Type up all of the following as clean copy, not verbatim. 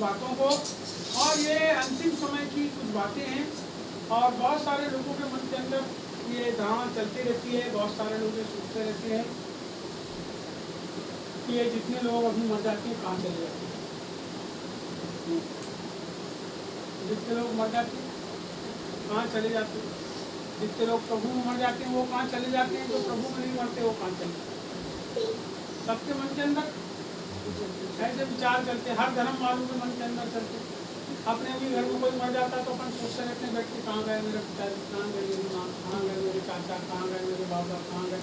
बातों को, और ये अंतिम समय की कुछ बातें हैं। और बहुत सारे लोगों के मन के अंदर ये धारणा चलती रहती है, बहुत सारे लोग ये सोचते रहते हैं कि ये जितने लोग अभी मर जाते हैं कहाँ चले जाते हैं, जितने लोग मर जाते हैं कहाँ चले जाते हैं, जितने लोग प्रभु में मर जाते हैं वो कहाँ चले जाते हैं, जो प्रभु में नहीं मरते वो कहाँ चले जाते हैं। सबके मन के अंदर ऐसे विचार चलते हैं, हर धर्म वालों के मन के अंदर चलते हैं। अपने भी घर में कोई मर जाता तो अपन सोचते रहते हैं बैठ के, कहाँ गए मेरे पिताजी, कहाँ गए मेरी माँ, कहाँ गए मेरे चाचा, कहाँ गए मेरे बाबा, कहाँ गए।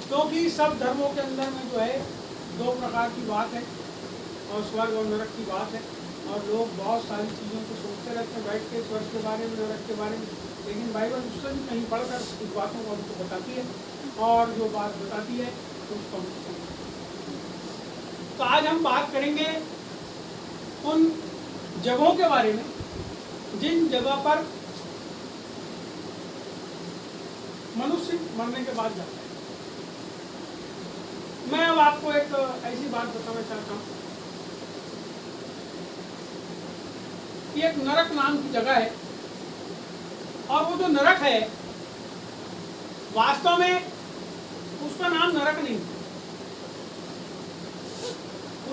क्योंकि सब धर्मों के अंदर में जो है दो प्रकार की बात है, और स्वर्ग और नरक की बात है। और लोग बहुत सारी चीज़ों को सोचते रहते हैं बैठ के, स्वर्ग के बारे में, नरक के बारे में। लेकिन बाइबल उससे भी कहीं पढ़कर इस बातों को हमको बताती है, और जो बात बताती है उसको हमको समझ। तो आज हम बात करेंगे उन जगहों के बारे में जिन जगह पर मनुष्य मरने के बाद जाता है। मैं अब आपको एक ऐसी बात बताना चाहता हूँ कि एक नरक नाम की जगह है, और वो जो नरक है वास्तव में उसका नाम नरक नहीं,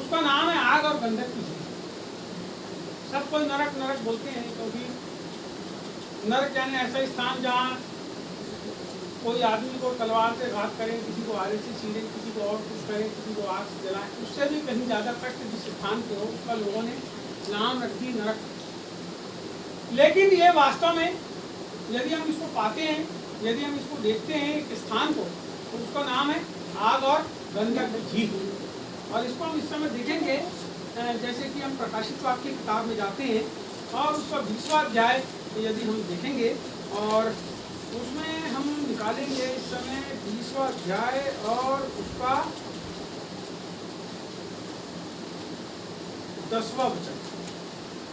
उसका नाम है आग और गंधक की जगह। सब कोई नरक नरक बोलते हैं, क्योंकि नरक यानी ऐसा स्थान जहाँ कोई आदमी को तलवार से घात करे, किसी को आरे से छीने, किसी को और कुछ करे, किसी को आग से जलाए, उससे भी कहीं ज़्यादा कष्ट जिस स्थान पे हो उसका लोगों ने नाम रख दी नरक। लेकिन ये वास्तव में यदि हम इसको पाते हैं, यदि हम इसको देखते हैं एक स्थान को, तो उसका नाम है आग और गंधक झील। और इसको हम इस समय देखेंगे, जैसे कि हम प्रकाशित वाक्य की किताब में जाते हैं और उसका 20वां अध्याय यदि हम देखेंगे, और उसमें हम निकालेंगे इस समय 20वां अध्याय और उसका 10वां वचन।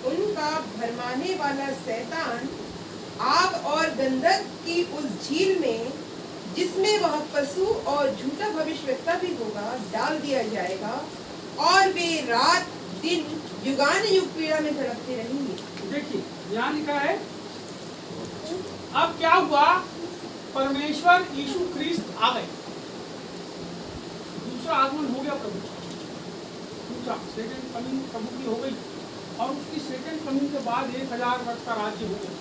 उनका भरमाने वाला शैतान आग और गंधक की उस झील में, जिसमें वह पशु और झूठा भविष्यवक्ता भी होगा, डाल दिया जाएगा, और वे रात दिन युगान युग पीड़ा में तड़पते रहेंगे। देखिए यहाँ लिखा है, अब क्या हुआ, परमेश्वर यीशु ख्रिस्त आ गए, दूसरा आगमन हो गया प्रभु, दूसरा सेकंड कमिंग प्रभु की हो गई, और उसकी सेकंड कमिंग के बाद 1000 वर्ष का राज्य हो गया।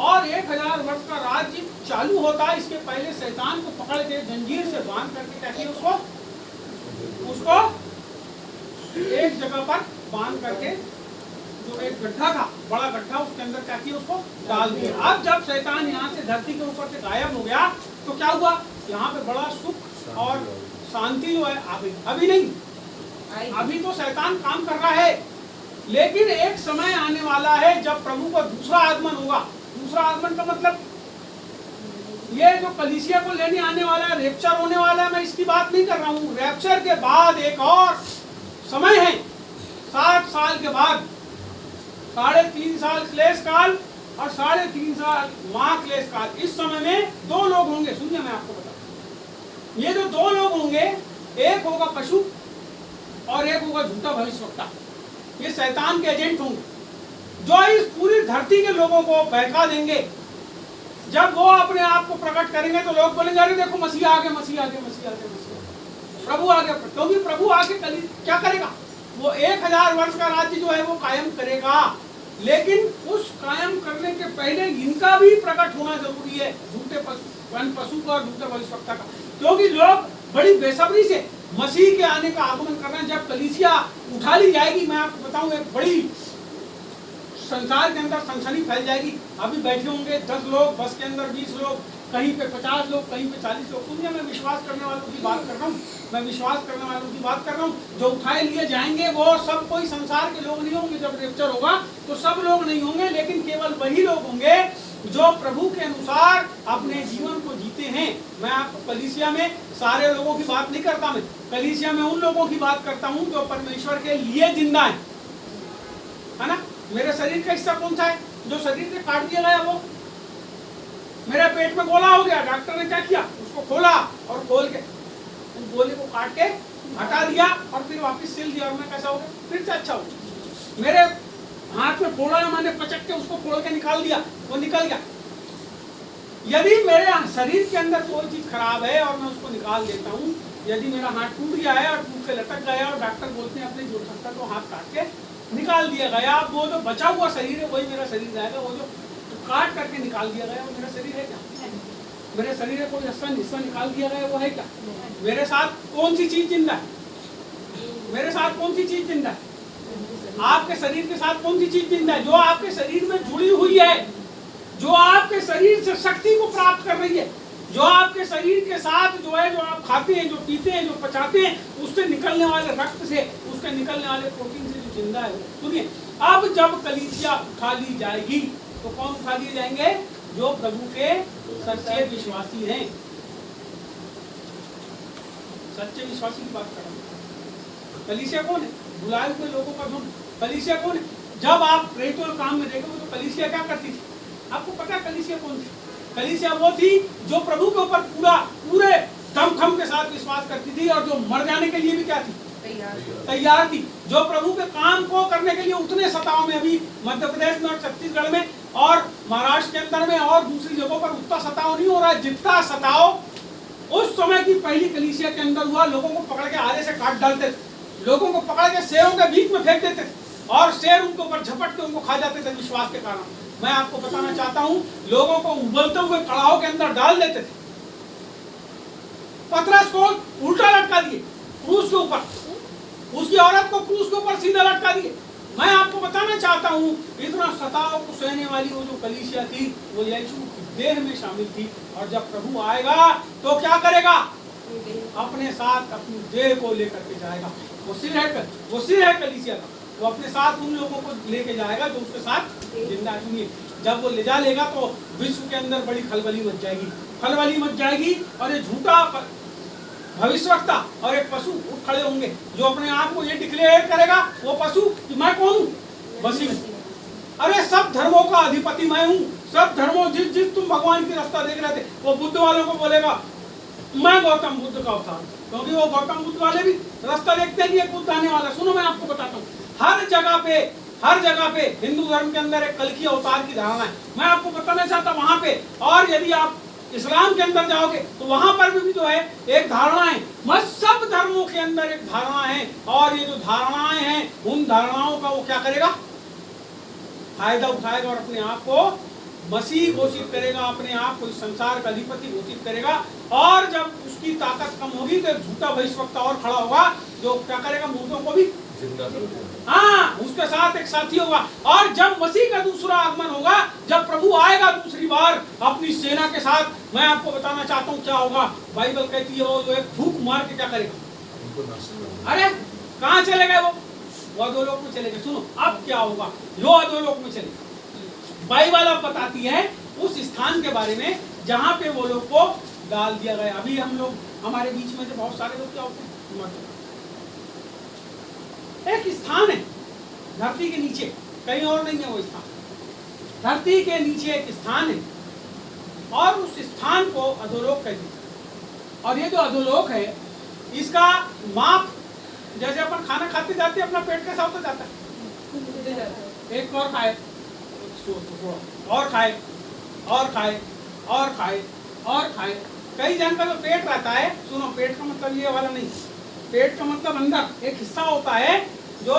और 1000 वर्ष का राज्य चालू होता है, इसके पहले शैतान को पकड़ के जंजीर से बांध करके ताकि उसको एक जगह पर बांध करके, जो एक गड्ढा था, बड़ा गड्ढा, उसके अंदर क्या किया, उसको डाल दिया। अब जब शैतान यहाँ से धरती के ऊपर से गायब हो गया तो क्या हुआ, यहाँ पे बड़ा सुख और शांति जो है आ गई। अभी नहीं, अभी तो शैतान काम कर रहा है, लेकिन एक समय आने वाला है जब प्रभु का दूसरा आगमन होगा। दूसरा आगमन का मतलब ये जो कलीसिया को लेने आने वाला है, रैप्चर होने वाला है, मैं इसकी बात नहीं कर रहा हूँ। रैप्चर के बाद एक और समय है, 60 साल के बाद 3.5 साल क्लेश काल और 3.5 साल वहां क्लेश काल। इस समय में दो लोग होंगे, सुनिए मैं आपको बताऊं। ये जो दो लोग होंगे, एक होगा पशु और एक होगा झूठा भविष्यवक्ता। ये शैतान के एजेंट होंगे जो इस पूरी धरती के लोगों को बहका देंगे। जब वो अपने आप को प्रकट करेंगे तो लोग बोलेंगे, अरे देखो मसीह आ गया, मसीह आ गया, मसीह आ गया, मसीह आ गया, प्रभु आ गया। क्योंकि प्रभु आके क्या करेगा, वो 1000 वर्ष का राज्य जो है वो कायम करेगा। लेकिन उस कायम करने के पहले इनका भी प्रकट होना जरूरी है, झूठे पशु का और झूठे भविष्यवक्ता का। क्योंकि लोग बड़ी बेसब्री से मसीह के आने का आगमन कर रहे हैं। जब कलीसिया उठा ली जाएगी, मैं आपको बताऊं, एक बड़ी संसार के अंदर सनसनी फैल जाएगी। अभी बैठे होंगे 10 लोग, बस के अंदर 20 लोग, कहीं पे 50 लोग, कहीं पे 40 लोग। सुनिए, मैं विश्वास करने वालों की बात कर रहा हूँ, मैं विश्वास करने वालों की बात कर रहा हूँ। जो उठाए लिए जाएंगे वो सब कोई संसार के लोग नहीं होंगे। जब रैप्चर होगा तो सब लोग नहीं होंगे, लेकिन केवल वही लोग होंगे जो प्रभु के अनुसार अपने जीवन को जीते हैं। मैं आपको कलीसिया में सारे लोगों की बात नहीं करता, मैं कलीसिया में उन लोगों की बात करता हूँ जो परमेश्वर के लिए जिंदा है ना। मेरे शरीर का हिस्सा कौन सा है, जो शरीर से काट दिया गया। वो मेरे पेट में गोला हो गया, डॉक्टर ने क्या किया, उसको खोला और खोल के उस गोले को काट के हटा दिया और फिर वापस सिल दिया और मैं कैसा हो गया, फिर से अच्छा हो गया। मेरे हाथ में फोड़ा है, मैंने पचक के उसको फोड़ के निकाल दिया, वो निकल गया। यदि मेरे शरीर के अंदर कोई चीज खराब है और मैं उसको निकाल देता हूँ, यदि मेरा हाथ टूट गया है और टूट के लटक गया और डॉक्टर बोलते हैं अपने जो सकता तो हाथ काट के निकाल दिया गया, अब वो जो बचा हुआ शरीर है वही मेरा शरीर जाएगा। वो जो काट करके निकाल दिया गया वो मेरा शरीर है क्या? मेरे शरीर का कोई हिस्सा निकाल दिया गया वो है क्या? मेरे साथ कौन सी चीज जिंदा है? मेरे साथ कौन सी चीज जिंदा है? आपके शरीर के साथ कौन सी चीज जिंदा है? जो आपके शरीर में जुड़ी हुई है, जो आपके शरीर से शक्ति को प्राप्त कर रही है, जो आपके शरीर के साथ जो है, जो आप खाते हैं, जो पीते हैं, जो पचाते हैं, उससे निकलने वाले रक्त से, उसके निकलने वाले प्रोटीन से जो जिंदा है। सुनिए, अब जब कलीसिया उठा ली जाएगी तो कौन उठा लिए जाएंगे? जो प्रभु के सच्चे विश्वासी हैं। सच्चे विश्वासी की बात कर रहा हूं। कलीसिया कौन है? बुलाए हुए लोगों का झुंड। कलीसिया कौन है? जब आप प्रेरितों काम में देखोगे तो कलीसिया क्या करती थी? आपको पता है कलीसिया कौन थी? कलीसिया वो थी जो प्रभु के ऊपर पूरे दमखम के साथ विश्वास करती थी और जो मर जाने के लिए भी क्या थी? तैयार थी। जो प्रभु के काम को करने के लिए उतने सताओं में, अभी मध्य प्रदेश में और छत्तीसगढ़ में और महाराष्ट्र के अंदर में और दूसरी जगहों पर उतना सताव नहीं हो रहा है जितना सताव उस समय की पहली कलीसिया के अंदर हुआ। लोगों को पकड़ के आधे से काट डालते थे, लोगों को पकड़ के शेरों के बीच में फेंक देते थे और शेर उनके ऊपर झपट के उनको खा जाते थे विश्वास के कारण। मैं आपको बताना चाहता हूं, लोगों को उबलते हुए कड़ाहों के अंदर डाल देते थे। पतरस को उल्टा लटका दिए क्रूस के ऊपर, उसकी औरत को क्रूस के ऊपर सीधा लटका दिए। मैं आपको बताना चाहता हूं, इतना सताव को सहने वाली वो जो कलीसिया थी वो यीशु की देह में शामिल थी। और जब प्रभु आएगा तो क्या करेगा? अपने साथ अपनी देह को लेकर के जाएगा। वो सिर है कलीसिया का। वो अपने साथ उन लोगों को लेके जाएगा जो उसके साथ जिंदा। सुनिए, जब वो ले जा लेगा तो विश्व के अंदर बड़ी खलबली मच जाएगी और ये झूठा भविष्यवक्ता और एक पशु उठ खड़े होंगे जो अपने आप को ये डिक्लेयर करेगा, वो पशु कि मैं कौन हूँ? मसीह। अरे सब धर्मों का अधिपति मैं हूँ। सब धर्मों, जिस तुम भगवान की रास्ता देख रहे थे, वो बुद्ध वालों को बोलेगा मैं गौतम बुद्ध का अवतार, क्योंकि वो गौतम बुद्ध वाले भी रास्ता देखते हैं कि एक बुद्ध आने वाला। सुनो, मैं आपको बताता हूँ, हर जगह पे हिंदू धर्म के अंदर एक कल की अवतार की धारणा है। मैं आपको बताना चाहता हूँ वहां पे, और यदि आप इस्लाम के अंदर जाओगे तो वहां पर भी जो है एक धारणा है। मैं सब धर्मों के अंदर एक धारणा है, और ये जो धारणाएं हैं उन धारणाओं का वो क्या करेगा? फायदा उठाएगा और अपने आप को मसीह घोषित करेगा, अपने आप को इस संसार का अधिपति घोषित करेगा। और जब उसकी ताकत कम होगी तो झूठा भविष्यवक्ता और खड़ा होगा जो क्या करेगा? मुर्दों को भी जिंदा करेगा। हाँ, उसके साथ एक साथी होगा। और जब मसीह का दूसरा आगमन होगा, जब प्रभु आएगा दूसरी बार अपनी सेना के साथ, मैं आपको बताना चाहता हूँ क्या होगा। बाइबल कहती है वो जो एक फूंक मार के क्या करेगा? अरे कहाँ चले गए वो अधोलोक में चले गए। सुनो अब क्या होगा, वो अधोलोक में चले। बाइबल अब बताती है उस स्थान के बारे में जहाँ पे वो लोग को डाल दिया गया। अभी हम लोग, हमारे बीच में जो बहुत सारे लोग क्या होते हैं, एक स्थान है धरती के नीचे, कहीं और नहीं है वो स्थान। धरती के नीचे एक स्थान है और उस स्थान को अधोलोक कहते हैं। और ये जो अधोलोक है इसका माप, जैसे अपन खाना खाते जाते हैं अपना पेट कैसा होता जाता है, एक और खाए और खाए और खाए और खाए और खाए। कई जन का जो पेट रहता है, सुनो पेट का मतलब ये वाला नहीं, पेट का मतलब अंदर एक हिस्सा होता है जो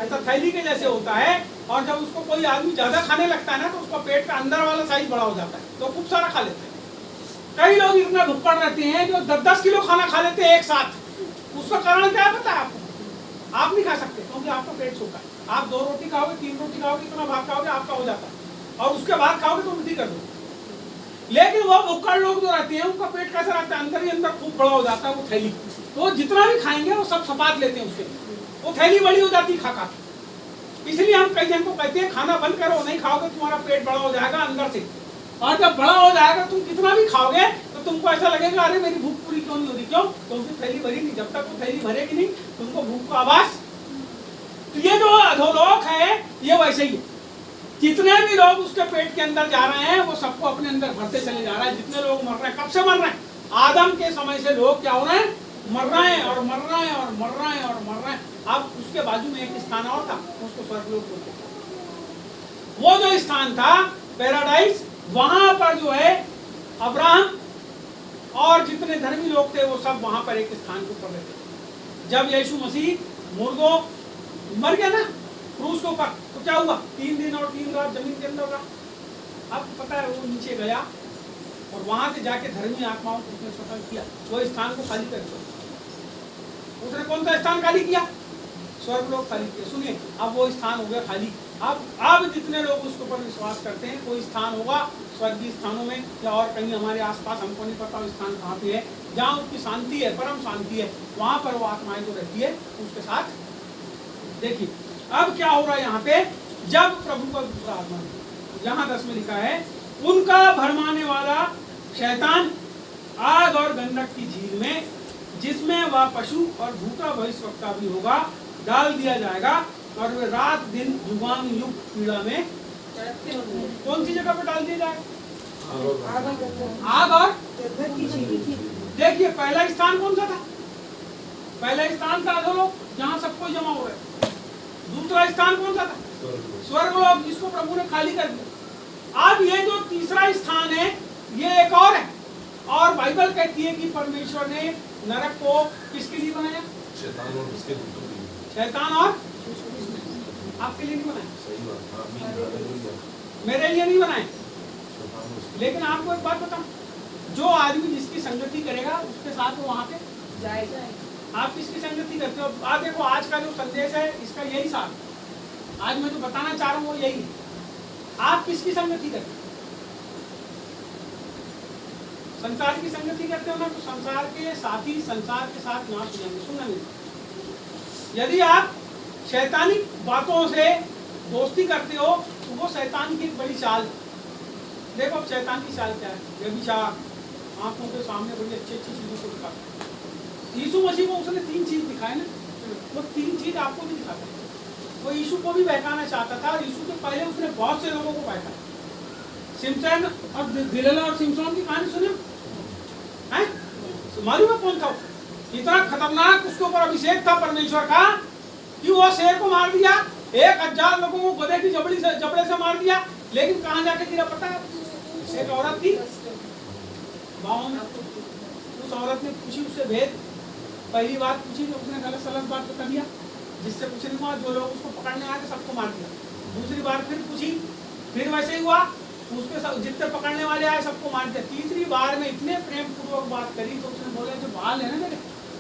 ऐसा थैली के जैसे होता है, और जब उसको कोई आदमी ज्यादा खाने लगता है ना तो उसका पेट का अंदर वाला साइज बड़ा हो जाता है, तो खूब सारा खा लेते हैं। कई लोग इतना भुक्कड़ रहते हैं जो 10-10 किलो खाना खा लेते हैं एक साथ। उसका कारण क्या पता है आपको? आप नहीं खा सकते क्योंकि आपका पेट छोटा है। आप 2 रोटी खाओगे, 3 रोटी खाओगे, इतना भात खाओगे आपका हो जाता है, और उसके बाद खाओगे तो उल्टी कर दो। लेकिन वो भुक्कड़ लोग जो रहते हैं उनका पेट कैसा रहता है? अंदर ही अंदर खूब बड़ा हो जाता है वो थैली, तो जितना भी खाएंगे वो सब सपाट लेते हैं, उसके वो थैली बड़ी हो जाती है खा खा। इसलिए हम कई जन को कहते हैं खाना बंद करो, नहीं खाओगे तुम्हारा पेट बड़ा हो जाएगा अंदर से, और जब बड़ा हो जाएगा तुम कितना भी खाओगे तो तुमको ऐसा लगेगा अरे मेरी भूख पूरी क्यों नहीं हो रही। क्यों? क्योंकि थैली भरी नहीं। जब तक वो थैली भरेगी नहीं तुमको भूख का आवाज। तो ये जो अधोलोक है ये वैसे ही है। जितने भी लोग उसके पेट के अंदर जा रहे हैं वो सबको अपने अंदर भरते चले जा रहा है। जितने लोग मर रहे हैं, कब से मर रहे हैं? आदम के समय से लोग क्या हो रहे हैं? मर रहे हैं और मर रहे हैं और मर रहे हैं और मर रहे हैं। अब उसके बाजू में एक स्थान और था, उसको स्वर्गलोक बोलते थे। वो जो स्थान था पैराडाइज, वहां पर जो है अब्राहम और जितने धर्मी लोग थे वो सब वहां पर एक स्थान को पड़ रहे थे। जब यीशु मसीह मुर्दों मर गया ना क्रूस के ऊपर, तो क्या हुआ? 3 दिन और 3 रात जमीन के अंदर रहा। अब पता है वो नीचे गया और वहां से जाके धर्मी आत्माओं को उसने स्वतंत्र किया, वो स्थान को खाली कर दिया। उसने कौन सा स्थान खाली किया? स्वर्गलोक खाली किया। सुनिए, अब वो स्थान हो गया खाली। अब जितने लोग उसके ऊपर विश्वास करते हैं, कोई स्थान होगा स्वर्गीय स्थानों में या और कहीं हमारे आसपास, हमको नहीं पता वो स्थान कहाँ पे है, जहाँ उसकी शांति है, परम शांति है, वहां पर वो आत्माएं जो रहती है उसके साथ। देखिए अब क्या हो रहा है यहाँ पे, जब प्रभु का दूसरा आगमन, यहाँ 10 में लिखा है, उनका भरमाने वाला शैतान आग और गंधक की झील में, जिसमें वह पशु और झूठा भविष्यवक्ता भी होगा, डाल दिया जाएगा और वे रात दिन युगान युग पीड़ा में कौन सी जगह पर डाल दिया जाएगा? आग और गंधक की झील। देखिए पहला स्थान कौन सा था? पहला स्थान था अधोलोक, जहाँ सब कोई जमा हो रहे। दूसरा स्थान कौन सा था? स्वर्गलोक, जिसको प्रभु ने खाली कर दिया। अब ये जो तीसरा स्थान है ये एक और है, और बाइबल कहती है कि परमेश्वर ने नरक को किसके लिए बनाया? शैतान और उसके दूतों के लिए। शैतान और आपके लिए नहीं बनाया, सही बात। आमीन, हालेलुया। मेरे लिए नहीं बनाए। शैतान और उसके- लेकिन आपको एक बात बताऊं, जो आदमी जिसकी संगति करेगा उसके साथ वो वहां पे जाएगा। आप किसकी संगति करते हो? आप देखो आज का जो संदेश है इसका यही सार, आज मैं जो बताना चाह रहा हूँ वो यही है। आप किसकी संगति करते हो? संसार की संगति करते हो ना, तो संसार के साथी संसार के साथ नाश हो जाएंगे। सुनना मेरी, यदि आप शैतानिक बातों से दोस्ती करते हो तो वो शैतान की एक बड़ी चाल। देखो अब शैतान की चाल क्या है? व्यभिचार, आंखों के सामने बड़ी अच्छी अच्छी चीजों को दिखाता है। यीशु मसीह को उसने 3 चीज दिखाए ना, वो 3 चीज आपको भी दिखाता है। वो यीशु को भी बहकाना चाहता था, और यीशु के पहले उसने बहुत से लोगों को बहकाया। सिमसन और दिलला और सिमसोन की कहानी सुने हैं? मालूम है कौन था? इतना खतरनाक उसके ऊपर अभिषेक था परमेश्वर का कि वो शेर को मार दिया, 1000 लोगों को गधे की जबड़े से मार दिया। लेकिन कहाँ जाके गिरा पता है? एक औरत थी गाँव में, उस औरत ने पूछी उससे भेद। पहली बात पूछी तो उसने गलत सलत बात बता दिया, जिससे कुछ नहीं हुआ। जो लोग उसको पकड़ने आए थे सबको मार दिया। दूसरी बार फिर पूछी, फिर वैसे ही हुआ, उसके सब जितने पकड़ने वाले आए सबको मार दिया। तीसरी बार में इतने प्रेम पूर्वक बात करी तो उसने बोला जो बाल है ना मेरे,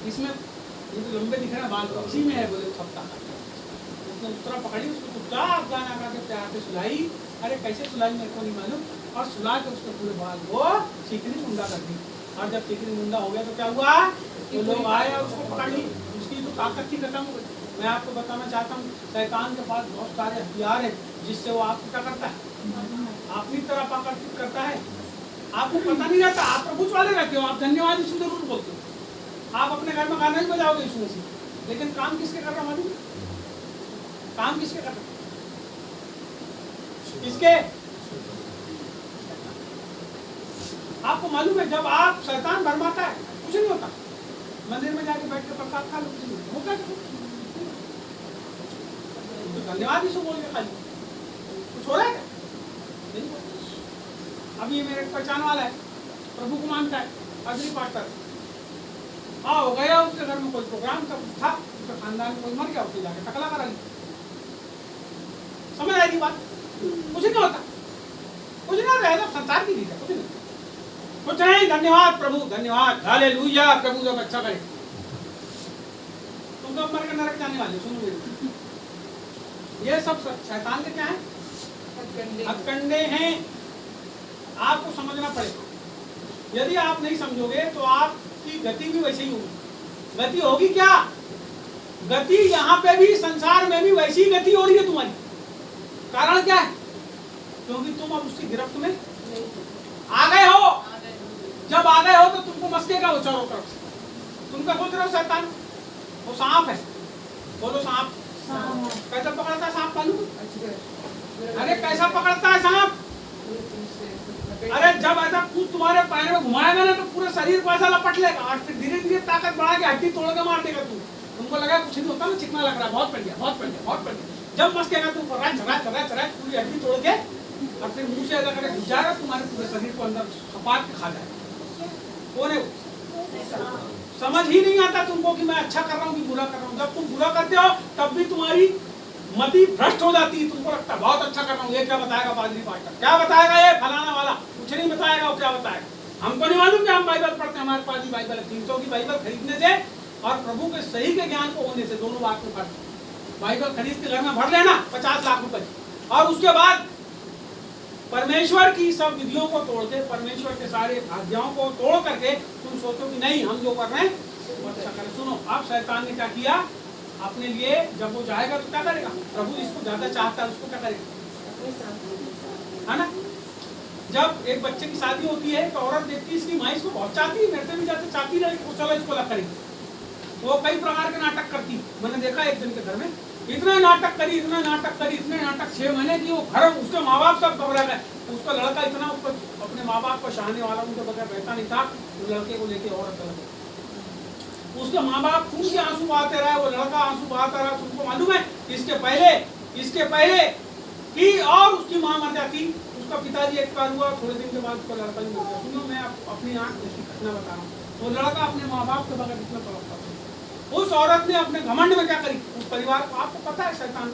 इसमें ये तो लंबे दिख रहे हैं बाल, इसी में है। बोले थपता उसने उस तरह पकड़ी, उसको चुपचाप गाना गा के प्यार से सुलाई। अरे कैसे सुलाई मेरे को नहीं मालूम, और सुला के उसके पूरे बाल वो चिकनी मुंडा कर दी। और जब चिकनी मुंडा हो गया तो क्या हुआ? तो लोग आए और उसको पकड़ ली, उसकी तो ताकत ही खत्म हो गई। मैं आपको बताना चाहता हूँ, शैतान के पास बहुत सारे हथियार हैं जिससे वो आपको क्या करता है? अपनी तरफ आकर्षित करता है। आपको पता नहीं रहता, आप प्रभु वाले रहते हो, आप धन्यवाद यीशु जरूर बोलते हो, आप अपने घर में गाना ही बजाओगे यीशु मसीह, लेकिन काम किसके कर रहा मालूम? काम किसके कर रहा? किसके? आपको मालूम है जब आप शैतान भरमाता है कुछ नहीं होता। मंदिर में जाके बैठ के प्रसाद खा लो, कुछ नहीं होता। तो धन्यवाद यीशु बोल के खाली कुछ हो रहा है क्या? अभी मेरे पहचान वाला है, प्रभु को मानता है, अग्नि पास्टर। हाँ हो गया, उसके घर में कोई प्रोग्राम था, उसके खानदान में कोई मर गया, उसने जाके टकला करा ली। समझ आएगी बात? कुछ नहीं होता, कुछ नहीं रहेगा, संसार की रीत है, कुछ नहीं, कुछ नहीं। धन्यवाद प्रभु, धन्यवाद, हालेलुया, प्रभु जब अच्छा करे। तुम तो मर के नरक जाने वाले। सुनो मेरी, ये सब शैतान के क्या है? हथकंडे हैं। आपको समझना पड़ेगा। यदि आप नहीं समझोगे तो आपकी गति भी वैसे ही होगी। गति होगी क्या? गति यहाँ पे भी, संसार में भी वैसी गति हो रही है तुम्हारी। कारण क्या है? क्योंकि तुम अब उसकी गिरफ्त में आ गए हो। जब आ गए हो तो तुमको मस्केगा वो चारों तरफ से। तुम क्या सोच रहे हो? शैतान वो सांप है। बोलो सांप। कैसा पकड़ता है सांप? मालूम? अरे कैसा पकड़ता है सांप? अरे जब ऐसा कुछ तुम्हारे पैर में घुमाएगा ना तो पूरे शरीर को ऐसा लपट लेगा, और फिर धीरे धीरे ताकत बढ़ा के हड्डी तोड़ के मार देगा तू। तुमको लगा कुछ नहीं होता ना, चिकना लग रहा है, बहुत पड़ गया, बहुत पड़ गया, बहुत पड़ गया। जब मस्केगा तुमको रच रच रच रच पूरी हड्डी तोड़ के और फिर मुंह से अगर घुस जाएगा तुम्हारे पूरे शरीर को अंदर सपाट के खा जाएगा। कौन है वो? समझ ही नहीं आता तुमको कि मैं अच्छा कर रहा हूँ कि बुरा कर रहा हूँ। जब तुम बुरा करते हो तब भी तुम्हारी मति भ्रष्ट हो जाती है, तुमको लगता है बहुत अच्छा कर रहा हूँ। ये क्या बताएगा पादरी पास्टर, क्या बताएगा ये फलाना वाला, कुछ नहीं बताएगा। वो क्या बताएगा? हमको नहीं मालूम कि हम बाइबल पढ़ते हैं, हमारे पास भी बाइबल है। 300 की बाइबल खरीदने से और प्रभु के सही के ज्ञान को होने से दोनों बात में फर्क है। बाइबल खरीद के घर में भर लेना 50 लाख रुपए और उसके बाद परमेश्वर की सब विधियों को तोड़ के, परमेश्वर के सारे आज्ञाओं को तोड़ करके तुम सोचो कि नहीं हम जो कर रहे हैं वो अच्छा करें। सुनो, अब शैतान ने क्या किया अपने लिए, जब वो जाएगा तो क्या करेगा? प्रभु जिसको ज्यादा चाहता है उसको क्या करेगा, है ना? जब एक बच्चे की शादी होती है तो औरत देखती है इसकी माँ इसको बहुत चाहती है, मेरे से भी ज्यादा चाहती है, तो चलो इसको लग करेगी। वो कई प्रकार के नाटक करती, मैंने देखा एक दिन के घर में, इतने नाटक करी, इतने नाटक करी, इतने नाटक 6 महीने की वो घर, उसके माँ बाप सब घबरा गए। उसका लड़का इतना उसको अपने माँ बाप को चाहने वाला उनके बगैर रहता नहीं था, उस लड़के को लेके औरत लगे। उसके माँ बाप खून के आंसू बहाते रहे, वो लड़का आंसू बहाता रहा। तुमको मालूम है इसके पहले कि और उसकी माँ मर जाती, उसका पिताजी एक्सपायर हुआ, थोड़े दिन के बाद उसका लड़का भी मर गया। सुनो, मैं अपनी आंख जैसी घटना बता रहा हूँ। वो लड़का अपने माँ बाप के बगैर कितना तड़पता था। उस औरत ने अपने घमंड में क्या करी, उस परिवार को, आपको पता है शैतान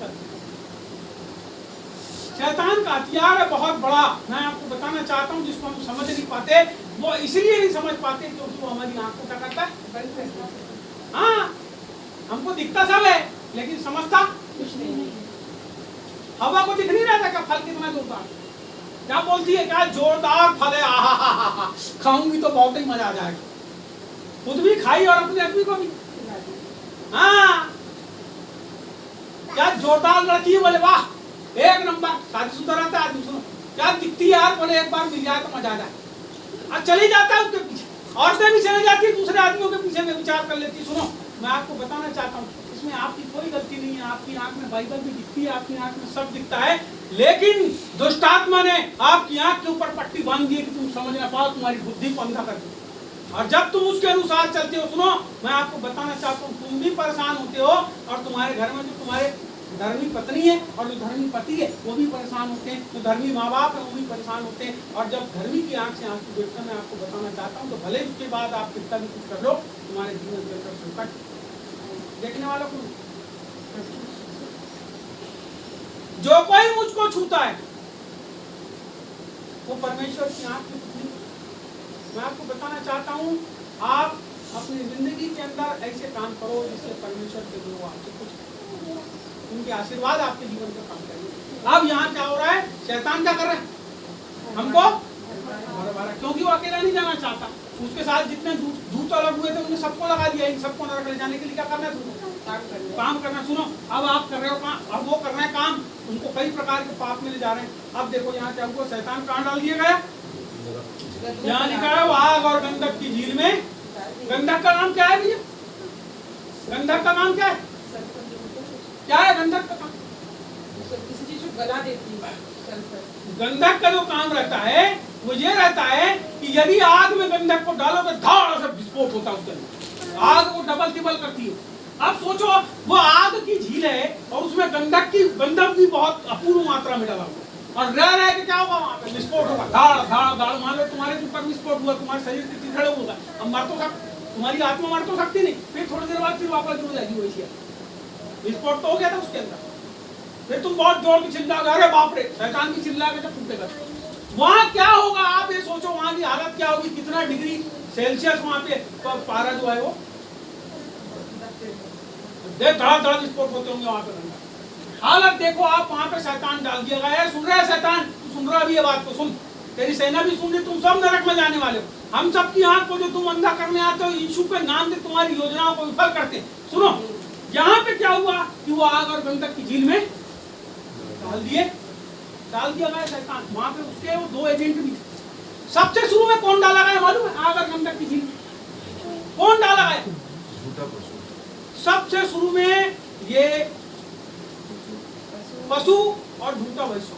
का हथियार है बहुत बड़ा। मैं आपको बताना चाहता हूँ, जिसको हम समझ नहीं पाते, वो इसलिए नहीं समझ पाते क्योंकि वो हमारी आंख को क्या करता है। हाँ, हमको दिखता सब है लेकिन समझता कुछ नहीं। हवा को दिख नहीं रहा था क्या फल कितना जोरदार, क्या बोलती है, क्या जोरदार फल है, आहा खाऊंगी तो बहुत ही मजा आ जाएगा। खुद भी खाई और अपने आदमी को भी। हाँ, क्या जोरदार लड़की है, बोले वाह एक नंबर, शादीशुदा रहता है आदमी। सुनो क्या दिखती है यार, बोले एक बार मिल जाए तो मजा आ जाए। और चली जाता है उसके पीछे, औरतें भी चली जाती है दूसरे आदमियों के पीछे में विचार कर लेती। सुनो, मैं आपको बताना चाहता हूँ, इसमें आपकी कोई गलती नहीं है। आपकी आंख में बाइबल भी दिखती है, आपकी आंख में सब दिखता है, लेकिन दुष्टात्मा ने आपकी आंख के ऊपर पट्टी बांध दी कि तुम समझ ना पाओ, तुम्हारी बुद्धि को अंधा कर दी। और जब तुम उसके अनुसार चलते हो, सुनो मैं आपको बताना चाहता हूँ, तुम भी परेशान होते हो और तुम्हारे घर में जो तुम्हारे धर्मी पत्नी है और जो धर्मी पति है वो भी परेशान होते हैं, जो धर्मी माँ बाप है वो भी परेशान होते हैं। और जब धर्मी की आंख से आंसू देखकर मैं आपको बताना चाहता हूँ, तो भले उसके बाद आप कितना भी कुछ कर लो, तुम्हारे जीवन के अंदर संकट देखने वाला को। जो कोई मुझको छूता है वो परमेश्वर की आंख में कुछ नहीं। मैं आपको बताना चाहता हूँ, आप अपनी जिंदगी के अंदर ऐसे काम करो जिससे परमेश्वर के लोग आपसे कुछ, उनके आशीर्वाद आपके जीवन पर काम करेंगे। अब यहाँ क्या हो रहा है, शैतान क्या कर रहा है हमको, क्योंकि वो अकेला नहीं जाना चाहता। उसके साथ जितने दूत अलग हुए थे उन्हें सबको लगा दिया। इन सबको नरक ले जाने के लिए क्या करना है तुमको, काम करना। सुनो, अब आप कर रहे हो काम, अब वो कर रहे हैं काम, उनको कई प्रकार के पाप में ले जा रहे हैं। अब देखो यहाँ क्या हुआ, शैतान कहाँ डाल दिया गया, यहाँ लिखा है वो आग और गंधक की झील में। गंधक का नाम क्या है भैया, गंधक का नाम क्या है, क्या है गंधक का काम, किसी चीज को गला देती है। गंधक का जो काम रहता है वो ये रहता है कि यदि आग में गंधक को डालो तो धाड़ से विस्फोट होता है उसके अंदर, आग को डबल टिबल करती है। अब सोचो वो आग की झील है और उसमें गंधक भी बहुत अपूर्व मात्रा में डाला हुआ, और रह के क्या होगा वहां पे विस्फोट होगा, धाड़ धाड़ धाड़। मान लो तुम्हारे ऊपर विस्फोट हुआ, तुम्हारे शरीर के चिथड़े होगा, अब मर तो तुम्हारी आत्मा मर तो सकती नहीं, फिर थोड़ी देर बाद फिर वापस जुड़ जाएगी वैसी। विस्फोट तो हो गया था उसके अंदर, फिर तुम बहुत जोर की चिल्ला गए, अरे बाप रे, शैतान की चिल्ला के जब फूटेगा वहां क्या होगा, आप ये सोचो वहां की हालत क्या होगी, कितना डिग्री सेल्सियस वहां पे पारा जो है वो, धड़ा विस्फोट होते होंगे वहां पे। हालत देखो आप, वहां पे शैतान डाल दिया गया है। सुन रहे शैतान, तू सुन रहा भी ये बात को, सुन, तेरी सेना भी सुन रही, तुम सब नरक में जाने वाले हो। हम सबकी आंख को जो तुम अंधा करने आते हो, यीशु के नाम से तुम्हारी योजनाओं को विफल करते। सुनो यहाँ पे क्या हुआ कि वो आग और गंधक की झील में डाल दिया गया शैतान। वहां पे उसके वो 2 एजेंट भी थे। सबसे शुरू में कौन डाला गया मालूम है, आग और गंधक की झील कौन डाला गया, सबसे शुरू में ये पशु और झूठा वैश्य,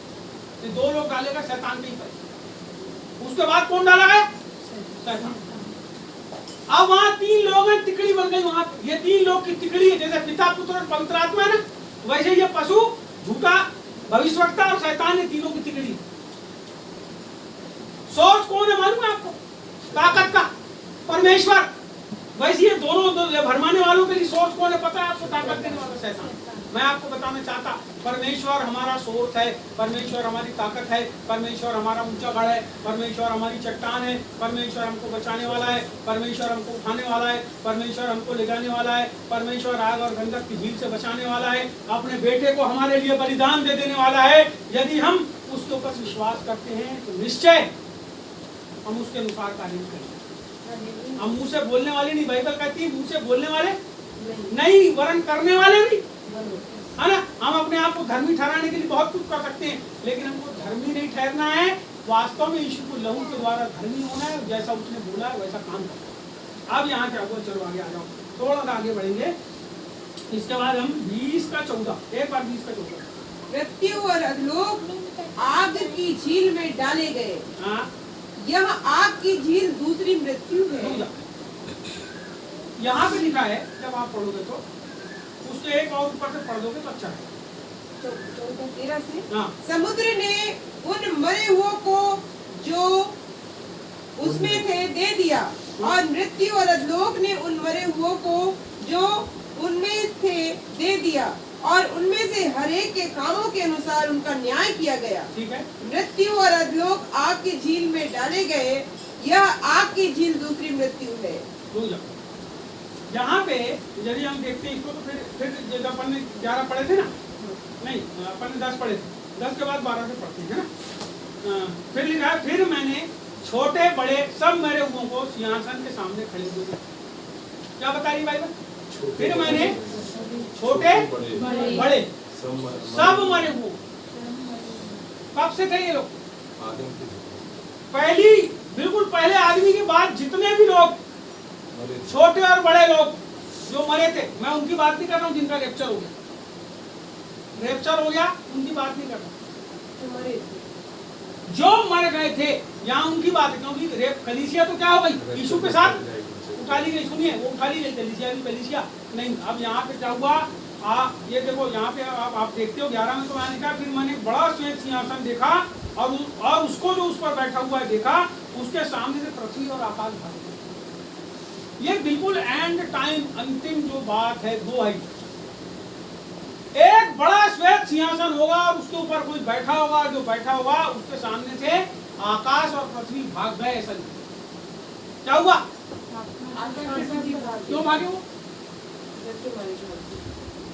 ये 2 लोग डालेगा शैतान के ही पर। उसके बाद कौन डाला गया, शैतान। अब वहां 3 लोग हैं, तिकड़ी बन गई वहां। ये 3 लोग की तिकड़ी है, जैसे पिता पुत्र और पवित्र आत्मा है ना, वैसे ये पशु, झूठा भविष्यवक्ता और शैतान, ये तीनों की तिकड़ी। सोर्स कौन है मालूम है आपको? ताकत का परमेश्वर। वैसे ये दोनों भरमाने वालों के लिए सोर्स कौन है पता है आपको? ताकत देने वाला शैतान। मैं आपको बताना चाहता, परमेश्वर हमारा सोर्स है, परमेश्वर हमारी ताकत है, परमेश्वर हमारा ऊंचा गढ़ है, परमेश्वर हमारी चट्टान है, परमेश्वर हमको बचाने वाला है, परमेश्वर हमको उठाने वाला है, परमेश्वर हमको ले जाने वाला है, परमेश्वर आग और गंधक की झील से बचाने वाला है, अपने बेटे को हमारे लिए बलिदान दे देने वाला है। यदि हम उसके ऊपर विश्वास करते हैं तो निश्चय हम उसके अनुसार कार्य करेंगे। हम मुंह से बोलने वाले नहीं, बाइबल कहती है मुंह से बोलने वाले नहीं वरन करने वाले भी, है ना। हम अपने आप को धर्मी ठहराने के लिए बहुत कुछ कर सकते हैं, लेकिन हमको धर्मी नहीं ठहरना है, वास्तव में यीशु को लहू के द्वारा धर्मी होना है, जैसा उसने बोला है वैसा काम करना है। अब यहाँ क्या हुआ, चलो आगे आ जाओ, थोड़ा आगे बढ़ेंगे। इसके बाद हम 20 का 14, एक बार 20 का 14। मृत्यु और अधोलोक आग की झील में डाले गए। हाँ, यह आग की झील दूसरी मृत्यु है। यहाँ पे लिखा है, जब आप पढ़ोगे तो उसके एक और ऊपर से पढ़ दोगे तो अच्छा है। 14 से हाँ। समुद्र ने उन मरे हुओं को जो उसमें थे दे दिया, और मृत्यु और अधोलोक ने उन मरे हुओं को जो उनमें थे दे दिया, और उनमें से हर एक के कामों के अनुसार उनका न्याय किया गया। ठीक है। मृत्यु और अधोलोक आग की झील में डाले गए। यह आग की झील दूसरी मृत्यु है। यहाँ पे यदि हम देखते हैं इसको तो फिर जब अपन ने 11 पढ़े थे ना, नहीं अपन ने 10 पढ़े थे, 10 के बाद 12 से पढ़ते हैं ना। फिर लिखा है, फिर मैंने छोटे बड़े सब मरे हुओं को सिंहासन के सामने खड़े हुए थे। क्या बता रही बाइबल? फिर मैंने छोटे बड़े सब मरे हुए। कब से थे ये लोग? पहली बिल्कुल पहले आदमी के बाद जितने भी लोग छोटे और बड़े लोग जो मरे थे, मैं उनकी बात नहीं कर रहा हूँ जिनका रेप्चर हो गया। रेप्चर हो गया उनकी बात नहीं कर रहा, जो मर गए थे यहाँ उनकी बात है। क्योंकि कलीसिया तो क्या हो गई, यीशु के साथ उठा ली गई। सुनिए, वो उठा ली गई कलीसिया, कलीसिया नहीं। अब यहाँ पे क्या हुआ, ये देखो यहाँ पे आप देखते हो 11 में तो मैंने कहा, फिर मैंने बड़ा श्वेत सिंहासन देखा और उसको जो उस पर बैठा हुआ है देखा, उसके सामने से पृथ्वी और आकाश भाग गए। ये बिल्कुल एंड टाइम अंतिम जो बात है वो है। एक बड़ा श्वेत सिंहासन होगा और उसके ऊपर कोई बैठा होगा, जो बैठा होगा उसके सामने से आकाश और पृथ्वी भाग गए। ऐसा क्या हुआ? क्यों भागे वो?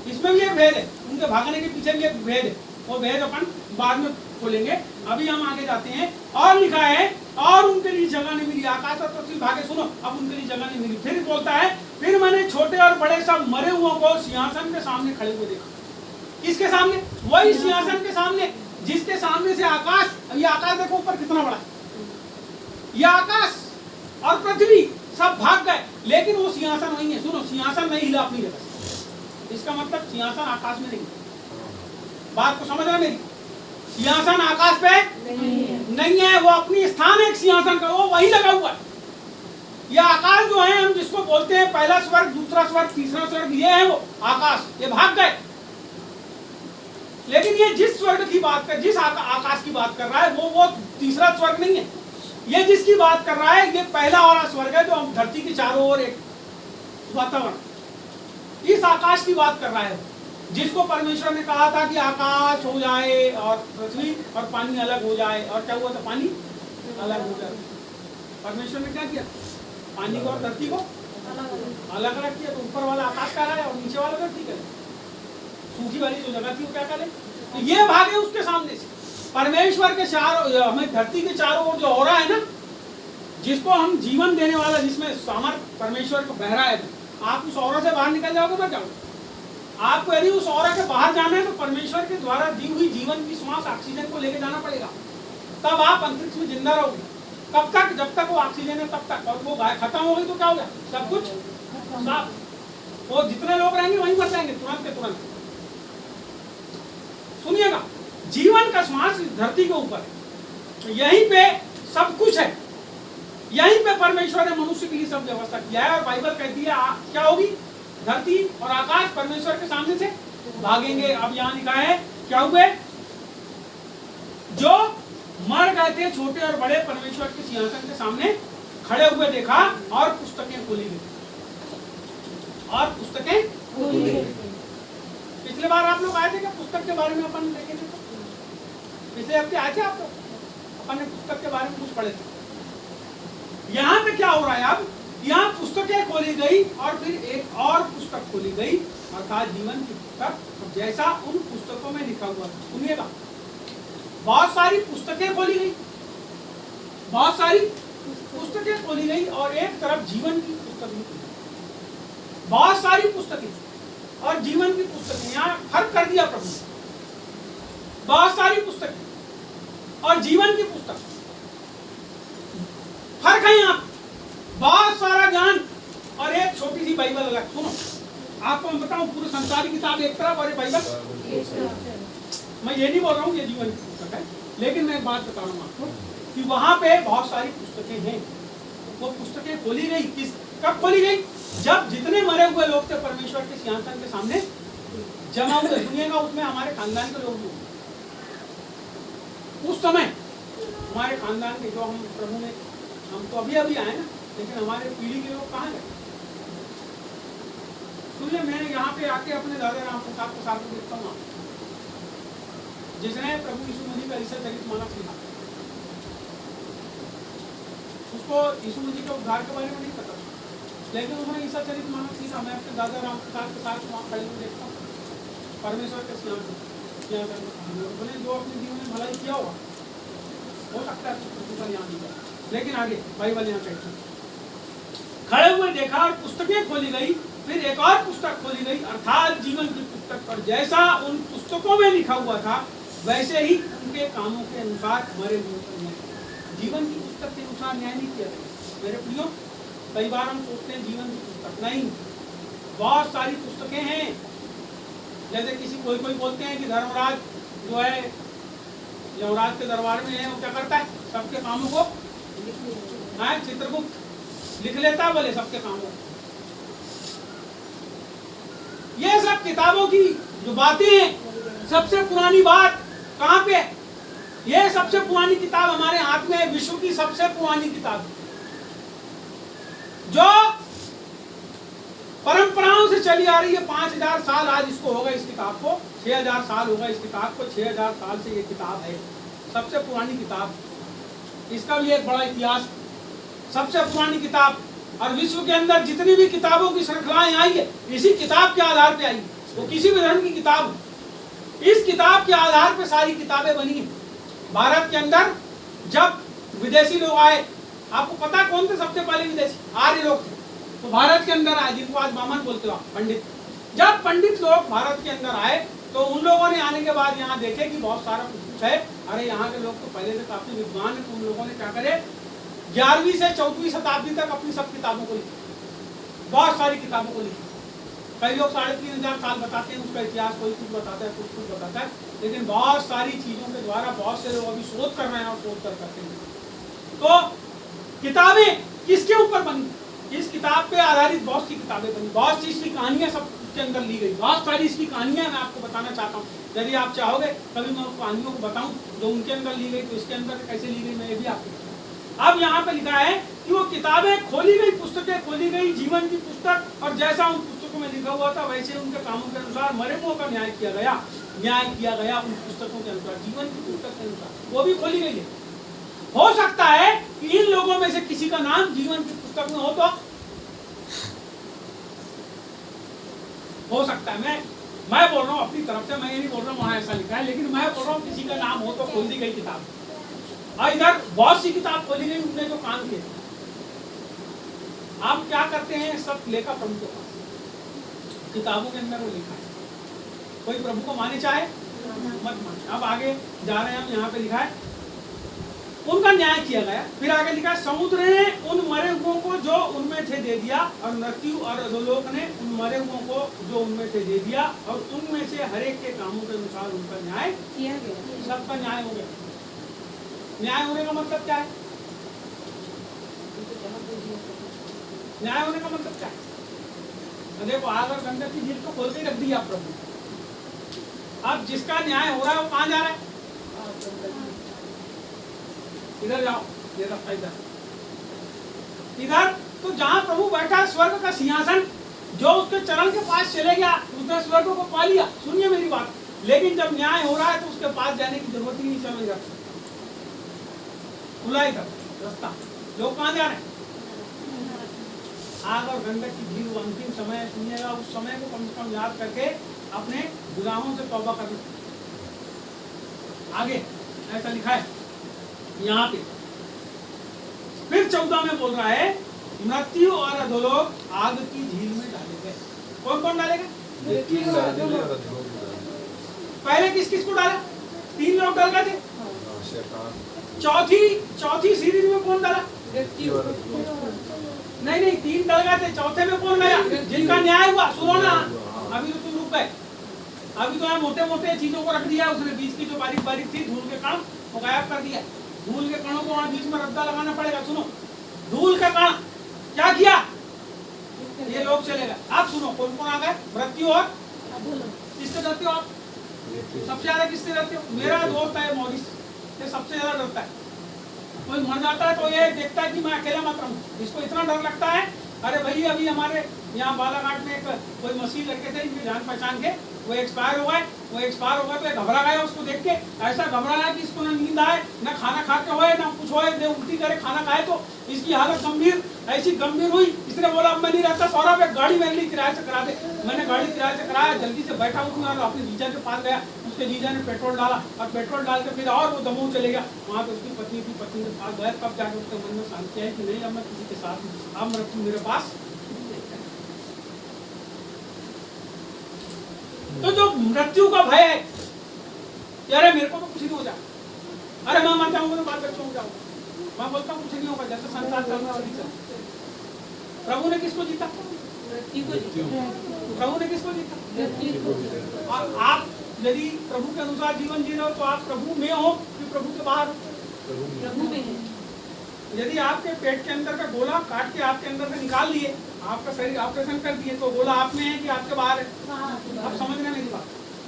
इसमें भी एक भेद है, उनके भागने के पीछे भी एक भेद है, वो भेद अपन बाद में खोलेंगे। अभी हम आगे जाते हैं। और लिखा है, और उनके लिए जगह नहीं मिली। आकाश और पृथ्वी भागे, सुनो, अब उनके लिए जगह नहीं मिली। फिर बोलता है, फिर मैंने छोटे और बड़े सब मरे हुओं को सिंहासन के सामने खड़े हुए देखा। किसके सामने? वही सिंहासन के सामने जिसके सामने से आकाश, ये आकाश देखो ऊपर कितना बड़ा है, ये आकाश और पृथ्वी सब भाग गए, लेकिन वो सिंहासन वही है। सुनो, सिंहासन नहीं हिला अपनी जगह। इसका मतलब सिंहासन आकाश में नहीं। बात को समझ रहे मेरी? सिंहासन आकाश पे नहीं है, वो अपनी स्थान है सिंहासन का, वो वही लगा हुआ है। ये आकाश जो है, हम जिसको बोलते हैं पहला स्वर्ग, दूसरा स्वर्ग, तीसरा स्वर्ग, ये है वो आकाश, ये भाग गए। लेकिन ये जिस स्वर्ग की बात कर, जिस आकाश की बात कर रहा है, वो तीसरा स्वर्ग नहीं है। ये जिसकी बात कर रहा है, ये पहला वाला स्वर्ग है, जो हम धरती के चारों ओर एक वातावरण, इस आकाश की बात कर रहा है, जिसको परमेश्वर ने कहा था कि आकाश हो जाए और पृथ्वी और पानी अलग हो जाए। और क्या हुआ था? पानी अलग हो जाए। परमेश्वर ने क्या किया? पानी को और धरती को अलग अलग किया। तो ऊपर वाला आकाश का है और नीचे वाला धरती का। सूखी वाली जो जगह थी वो क्या करे? तो ये भागे उसके सामने से। परमेश्वर के चारों, हमें धरती के चारों ओर जो हो रहा है ना, जिसको हम जीवन देने वाला, जिसमें सामर्थ परमेश्वर को बह रहा है, आप उस औरा से बाहर निकल जाओगे, मत जाओगे। आपको यदि उस औरा के बाहर जाना है तो परमेश्वर के द्वारा दी हुई जीवन की श्वास ऑक्सीजन को लेके जाना पड़ेगा, तब आप अंतरिक्ष में जिंदा रहोगे। कब तक? जब तक वो ऑक्सीजन है तब तक। और वो खत्म हो गई तो क्या हो गया? सब कुछ साफ। वो जितने लोग रहेंगे वहीं मर जाएंगे तुरंत के तुरंत। सुनिएगा, जीवन का श्वास इस धरती के ऊपर है, यहीं पे सब कुछ है। यहीं पे परमेश्वर ने मनुष्य के लिए सब व्यवस्था किया है। और बाइबल कहती है क्या होगी, धरती और आकाश परमेश्वर के सामने से भागेंगे। अब यहाँ लिखा है क्या हुए, जो मर गए थे छोटे और बड़े परमेश्वर के सिंहासन के सामने खड़े हुए देखा और पुस्तकें खोली गई, और पुस्तकें खोली गई। पिछले बार आप लोग आए थे क्या पुस्तक के बारे में अपन देखे थे? पिछले हफ्ते आए थे आप लोग, अपन ने पुस्तक के बारे में कुछ पढ़े थे। यहाँ पे क्या हो रहा है, अब यहाँ पुस्तकें खोली गई और फिर एक और पुस्तक खोली गई, अर्थात जीवन की पुस्तक, जैसा उन पुस्तकों में लिखा हुआ था। सुनिएगा, बहुत सारी पुस्तकें खोली गई, बहुत सारी पुस्तकें खोली गई, और एक तरफ जीवन की पुस्तक भी खोली गई। बहुत सारी पुस्तकें और जीवन की पुस्तकें, यहाँ फर्क कर दिया प्रभु ने। बहुत सारी पुस्तकें और जीवन की पुस्तक, फर्क है यहाँ। बहुत सारा ज्ञान और एक छोटी सी बाइबल अलग। सुनो, आपको मैं बताऊं, पूरे संसार की किताब एक तरफ और ये बाइबल। मैं ये नहीं बोल रहा हूँ ये जीवन की पुस्तक है, लेकिन मैं एक बात बता रहा हूँ आपको कि वहां पे बहुत सारी पुस्तकें हैं। वो पुस्तकें खोली गई, किस कब खोली गई? जब जितने मरे हुए लोग थे परमेश्वर के सिंहासन के सामने जमा हुए। सुनिएगा, उसमें हमारे खानदान के लोग भी, उस समय हमारे खानदान के जो हम प्रभु ने, हम तो अभी अभी आए ना, लेकिन हमारे पीढ़ी के लोग कहाँ गए? सुनिए, मैं यहाँ पे आके अपने दादा राम प्रसाद को साथ में देखता हूँ, जिसने प्रभु यीशु मसीह का ईसाचरितमानस लिखा। उसको यीशु मसीह के उद्धार के बारे में नहीं पता, लेकिन उन्होंने ईसाचरितमानस लिखा। मैं अपने दादा राम प्रसाद के साथ वहाँ खड़े हुए देखता हूँ, परमेश्वर के सिंहासन बोले जो अपने जीवन में भलाई किया होगा, हो सकता है यहाँ नहीं, लेकिन आगे बाइबल यहाँ कहती है खड़े हुए देखा और पुस्तकें खोली गई, फिर एक और पुस्तक खोली गई, अर्थात जीवन की पुस्तक, और जैसा उन पुस्तकों में लिखा हुआ था वैसे ही उनके कामों के अनुसार मरे हुए पर न्याय। जीवन की पुस्तक के अनुसार न्याय नहीं किया गया मेरे प्रियो। कई बार हम सोचते हैं जीवन की पुस्तक नहीं, बहुत सारी पुस्तकें हैं। जैसे कोई बोलते हैं कि धर्मराज जो है यमराज के दरबार में है, वो क्या करता है, सबके कामों को चित्रगुप्त लिख लेता है, बोले सबके कामों को। ये सब किताबों की जो बातें हैं, सबसे पुरानी बात कहाँ पे? ये सबसे पुरानी किताब हमारे हाथ में है, विश्व की सबसे पुरानी किताब, जो परंपराओं से चली आ रही है। 5000 साल आज इसको होगा, इस किताब को 6000 साल होगा, इस किताब को 6000 साल से ये किताब है, सबसे पुरानी किताब। इसका भी एक बड़ा इतिहास, सबसे पुरानी किताब। और विश्व के अंदर जितनी भी किताबों की श्रृंखलाएं आई है, इसी किताब के आधार पे आई। वो किसी भी धर्म की किताब, इस किताब के आधार पे सारी किताबें बनी है। भारत के अंदर जब विदेशी लोग आए, आपको पता कौन थे सबसे पहले विदेशी? आर्य लोग थे। तो भारत के अंदर आए, जिनको आज ब्राह्मण बोलते हो, पंडित। जब पंडित लोग भारत के अंदर आए, तो उन लोगों ने आने के बाद यहाँ देखे कि बहुत सारा कुछ है, अरे यहाँ के लोग तो पहले से काफी विद्वान है। तो उन लोगों ने क्या करे, 11वीं से 14वीं शताब्दी तक अपनी सब किताबों को लिखी, बहुत सारी किताबों को लिखी। कई लोग 3500 साल बताते हैं उसका इतिहास, कोई कुछ बताता है, कुछ बताता है, लेकिन बहुत सारी चीजों के द्वारा बहुत से लोग अभी शोध कर रहे हैं और शोध करते हैं। तो किताबें किसके ऊपर बनी? इस किताब पे आधारित बहुत सी किताबें बनी, बहुत सी इसकी कहानियां सब उसके अंदर ली गई, बहुत सारी इसकी कहानियां मैं आपको बताना चाहता हूँ। यदि आप चाहोगे कभी मैं कहानियों को बताऊं जो उनके अंदर ली गई, तो इसके अंदर कैसे ली गई मैं ये भी आपको बताऊं। अब यहाँ पे लिखा है कि वो किताबें खोली गई, पुस्तकें खोली गई, जीवन की पुस्तक, और जैसा उन पुस्तकों में लिखा हुआ था वैसे उनके कामों के अनुसार मरे हुओं का न्याय किया गया उन पुस्तकों के अनुसार, जीवन की पुस्तक के अनुसार, वो भी खोली गई है। हो सकता है कि इन लोगों में से किसी का नाम जीवन की पुस्तक में हो सकता है। मैं बोल रहा हूँ अपनी तरफ से, मैं ये नहीं बोल रहा हूँ वहां ऐसा लिखा है, लेकिन मैं बोल रहा हूँ किसी का नाम हो तो खोल दी गई किताब। और इधर बहुत सी किताब खोली गई, उनने जो काम किए। आप क्या करते हैं, सब लेखा प्रभु के पास, किताबों के अंदर वो लिखा है। कोई प्रभु को माने चाहे मत माने। अब आगे जा रहे हैं हम, यहाँ पे लिखा है उनका न्याय किया गया। फिर आगे लिखा है समुद्र ने उन मरे हुओं को जो उनमें थे दे दिया, और मृत्यु और अधोलोक ने उन मरे हुओं को जो उनमें थे दे दिया, और उनमें से हरेक के कामों के अनुसार उनका न्याय किया गया। सबका न्याय हो गया। न्याय होने का मतलब क्या है? न्याय होने का मतलब क्या है? देखो आग और गंधक की झील को खोल के रख दिया प्रभु। अब जिसका न्याय हो रहा है वो कहाँ जा रहा है? इधर जाओ, ये रास्ता इधर। इधर तो जहाँ प्रभु बैठा है स्वर्ग का सिंहासन, जो उसके चरण के पास चले गया उसने स्वर्ग को पा लिया। सुनिए मेरी बात, लेकिन जब न्याय हो रहा है तो उसके पास जाने की जरूरत ही नहीं, चल जाता खुला इधर रास्ता। लोग कहाँ जा रहे हैं? आग और गंधक की झील, वो अंतिम समय सुनिएगा, उस समय को कम से कम याद करके अपने गुनाहों से तौबा करना। आगे ऐसा लिखा है यहाँ पे, फिर 14 में बोल रहा है मृत्यु और अधोलोक आग की झील में डाले गए। कौन कौन डालेगा? पहले किस किस को डाला? 3 लोग डल गए थे। चौथी सीरीज में कौन डाला? नहीं 3 डल गए थे, चौथे में कौन गया? जिनका न्याय हुआ। सुनो ना, अभी तो तुम रुक गए। अभी तो यहाँ मोटे मोटे चीजों को रख दिया उसने, बीच की जो बारीक बारीक थी धूल के कण वो गायब कर दिया। धूल के कणों को वहाँ बीच में रद्दा लगाना पड़ेगा। सुनो, धूल का कण क्या किया? ये लोग चले गए। आप सुनो कौन कौन आ गए? मृत्यु और किससे डरते हो आप? सबसे ज्यादा किससे डरते हो? मेरा दोस्त है मॉरिस, ये सबसे ज्यादा डरता है। कोई मर जाता है तो ये देखता है कि मैं अकेला मत रहूं, इसको इतना डर लगता है। अरे भाई अभी हमारे यहाँ बालाघाट में एक कोई मसीह लड़के थे, इनके जान पहचान के, वो एक्सपायर हो गए। तो ये घबरा गया उसको देख के, ऐसा घबराया कि इसको ना नींद आए, ना खाना खा के होए, ना कुछ होए, उल्टी करे खाना खाए तो इसकी हालत गंभीर, ऐसी गंभीर हुई। इसने बोला अब मैं नहीं रहता, सौरभ एक गाड़ी मेरे लिए किराए से करा दे। मैंने गाड़ी किराए से कराया, जल्दी से बैठा उसमें और अपने जीजा के पास गया। उसके जीजा ने पेट्रोल डाला और पेट्रोल डाल के फिर और वो दमोह चले गया। वहाँ पे उसकी पत्नी थी, पत्नी के पास गया, तब जाके उसके मन में शांति आई कि नहीं अब मैं किसी के साथ हूँ, अब मृत्यु मेरे पास। तो जो मृत्यु का भय है, अरे मेरे को तो कुछ नहीं हो जाए, अरे मैं मर जाऊंगा तो बाल बच्चों हो जाऊंगा, मैं बोलता हूँ कुछ नहीं होगा, जैसे संसार चल। प्रभु ने किसको जीता? प्रभु ने किसको जीता? और आप यदि प्रभु के अनुसार जीवन जी रहे हो तो आप प्रभु में हो कि प्रभु के बाहर? प्रभु में। यदि आपके पेट के अंदर का गोला काट के आपके अंदर से निकाल लिए, आपका शरीर ऑपरेशन कर दिए, तो गोला आप में है कि आपके बाहर है? आप समझ रहे मेरी बात।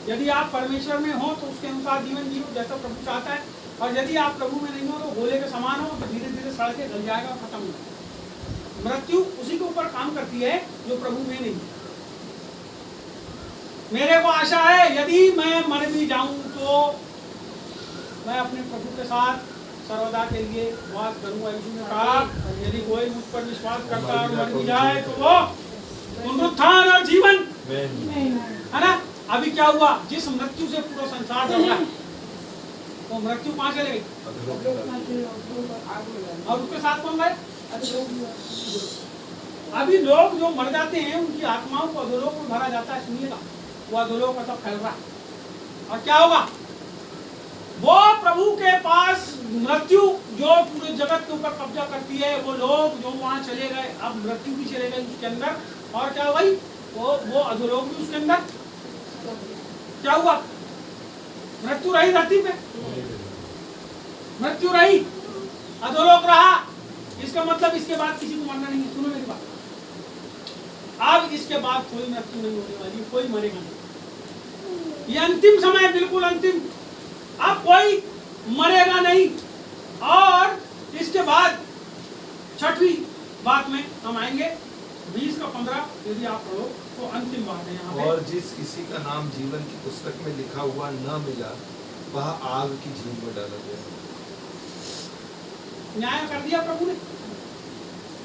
यदि आप परमेश्वर में हो तो उसके अनुसार जीवन जियो जैसा प्रभु चाहता है, और यदि आप प्रभु में नहीं हो तो गोले के समान हो, तो धीरे धीरे सड़ के गल जाएगा, खत्म हो जाएगा। मृत्यु उसी के ऊपर काम करती है जो प्रभु में नहीं। मेरे को आशा है यदि मैं मर भी जाऊं तो मैं अपने प्रभु के साथ सर्वदा के लिए वास करूंगा। यीशु ने कहा यदि कोई मुझ पर विश्वास करता और मर भी जाए तो वो पुनरुत्थान और जीवन है ना। अभी क्या हुआ? जिस मृत्यु से पूरा संसार डर रहा है वो मृत्यु कहाँ चले गई? और उसके साथ कौन गए? अभी लोग जो मर जाते हैं उनकी आत्माओं को अधोलोक में भरा जाता है। सुनिएगा, वो अधोलोक का सब फैल रहा है। और क्या होगा? वो प्रभु के पास मृत्यु जो पूरे जगत के ऊपर कब्जा करती है, वो लोग जो वहां चले गए, अब मृत्यु भी चले गए उसके अंदर। और क्या हुआ? वो अधोलोक भी उसके अंदर। क्या हुआ? मृत्यु रही धरती पे, मृत्यु रही, अधोलोक रहा। इसका मतलब इसके बाद किसी को मरना नहीं है। सुनो मेरी बात, अब इसके बाद कोई मृत्यु नहीं होने वाली, कोई मरेगा नहीं। ये अंतिम समय, बिल्कुल अंतिम। अब कोई मरेगा नहीं। और इसके बाद छठवीं बात में हम आएंगे 20 का 15, यदि आप पढ़ो तो अंतिम बात है यहाँ पे। और जिस किसी का नाम जीवन की पुस्तक में लिखा हुआ न मिला वह आग की झील में डाला गया। न्याय कर दिया प्रभु ने,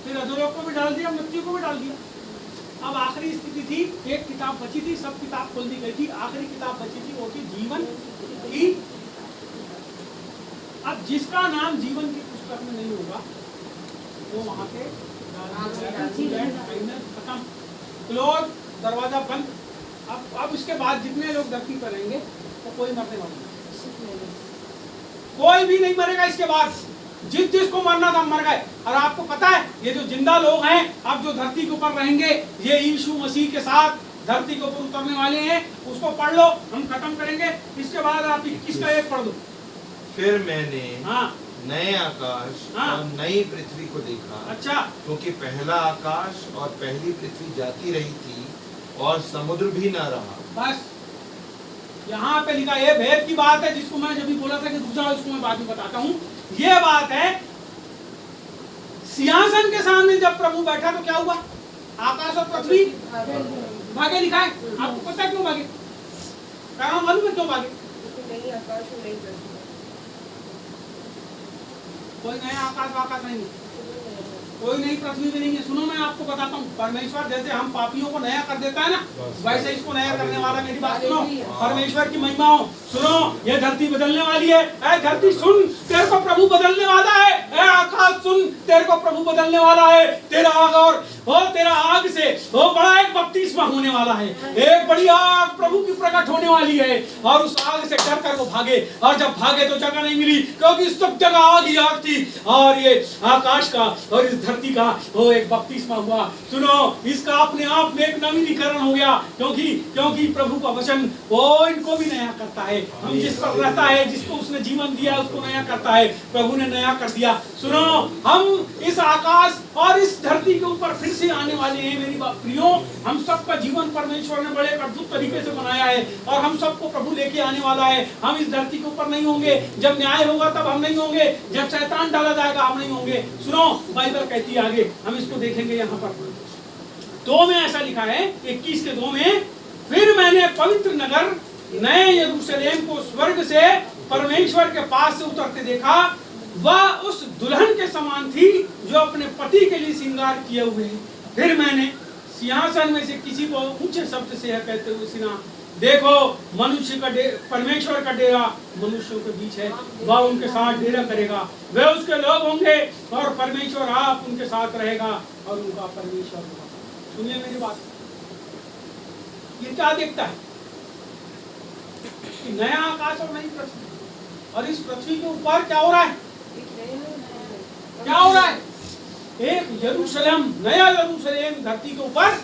फिर अधोलोक को भी डाल दिया, मृत्यु को भी डाल दिया। अब आखिरी स्थिति थी, एक किताब बची थी, सब किताब खोल दी गई थी, आखिरी किताब बची थी वो थी जीवन की। अब जिसका नाम जीवन की पुस्तक में नहीं होगा वो वहां पे खत्म, क्लोज, दरवाजा बंद। अब इसके बाद जितने लोग धरती पर रहेंगे तो कोई मरने वाला नहीं, कोई भी नहीं मरेगा इसके बाद। जिसको मरना था मर गए। और आपको पता है ये जो जिंदा लोग हैं अब जो धरती के ऊपर रहेंगे, ये यीशु मसीह के साथ धरती के ऊपर उतरने वाले हैं। उसको पढ़ लो, हम खत्म करेंगे। इसके बाद आप 21 का 1 पढ़ दो। फिर मैंने नए आकाश हाँ। और नई पृथ्वी को देखा, अच्छा, क्योंकि पहला आकाश और पहली पृथ्वी जाती रही थी और समुद्र भी न रहा। बस यहाँ पे लिखा, ये भेद की बात है जिसको मैं जब भी बोला था कि रुक जाओ, इसको मैं बाद में बताता हूँ। ये बात है, सिंहासन के सामने जब प्रभु बैठा तो क्या हुआ? आकाश और पृथ्वी भागे लिखा है। आपको पता है क्यों भागे? कारण मालूम है क्यों भागे? नई आकाश और नई पृथ्वी। कोई नया आकाश वाकाश नहीं है, कोई नई पृथ्वी भी नहीं है। सुनो मैं आपको बताता हूँ, परमेश्वर जैसे हम पापियों को नया कर देता है ना, वैसे इसको नया करने वाला। मेरी बात सुनो, परमेश्वर की महिमा हो। सुनो, ये धरती बदलने वाली है। ऐ धरती सुन, तेरे को प्रभु बदलने वाला है। ऐ आकाश सुन, तेरे को प्रभु बदलने वाला है। तेरा आग और तेरा आग से बड़ा एक बपतिस्मा होने वाला है। एक बड़ी आग प्रभु की प्रकट होने वाली है और उस आग से डर कर वो भागे, और जब भागे तो जगह नहीं मिली, क्योंकि सब जगह आग ही आग थी। और ये आकाश का और इस धरती का वो एक बपतिस्मा हुआ। सुनो, इसका अपने आप में एक नवीनीकरण हो गया, क्योंकि प्रभु का वचन वो इनको भी नया करता है। हम जिस पर रहता है, जिसको उसने जीवन दिया, उसको नया करता है। प्रभु ने नया कर दिया। सुनो, हम इस आकाश और इस धरती के ऊपर फिर से आने वाले हैं। मेरी प्रियो, हम सबका जीवन परमेश्वर ने बड़े अद्भुत तरीके से बनाया है और हम सबको प्रभु लेके आने वाला है। हम इस धरती के ऊपर नहीं होंगे, जब न्याय होगा तब हम नहीं होंगे, जब शैतान डाला जाएगा हम नहीं होंगे। सुनो, बाइबल कहती है आगे, हम इसको देखेंगे यहाँ पर 2 में ऐसा लिखा है, 21 के 2 में, फिर मैंने पवित्र नगर नए यरूशलेम को स्वर्ग से परमेश्वर के पास से उतरते देखा। वह उस दुल्हन के समान थी जो अपने पति के लिए श्रृंगार किए हुए है। फिर मैंने सिंहासन में से किसी को ऊंचे शब्द से यह कहते हुए सुना, देखो, मनुष्य का परमेश्वर का डेरा मनुष्यों के बीच है। वह उनके साथ डेरा करेगा, वे उसके लोग होंगे और परमेश्वर आप उनके साथ रहेगा और उनका परमेश्वर होगा। सुनिए मेरी बात, ये क्या देखता है कि नया आकाश और नई पृथ्वी, और इस पृथ्वी के ऊपर क्या हो रहा है? क्या हो रहा है? एक यरूशलेम, नया यरूशलेम धरती के ऊपर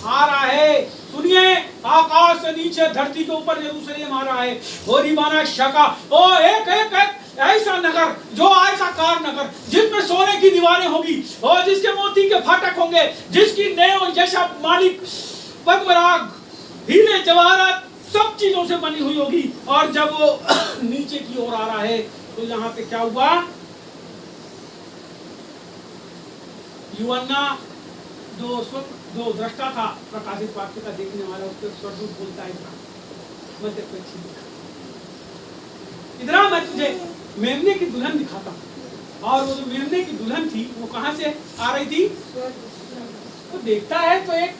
आ रहा है। सुनिए, आकाश से नीचे धरती के ऊपर यरूशलेम आ रहा है। होरीबाना शका, ओ एक ऐसा नगर जो आयताकार नगर, जिसमें सोने की दीवारें होगी और जिसके मोती के फाटक होंगे, जिसकी नए जैसा मालिक पद्मराग हीरे जवाहरात सब चीजों से बनी हुई होगी। और जब वो नीचे की ओर आ रहा है तो यहाँ पे क्या हुआ? यूहन्ना जो दृष्टा था, प्रकाशित वाक्य का देखने वाला, उसके स्वर्गदूत बोलता है, मैं तेरे को एक चीज दिखाता हूं। इधर मैं तुझे मेमने की दुल्हन दिखाता हूँ। और वो जो मेमने की दुल्हन थी वो कहाँ से आ रही थी? तो देखता है तो एक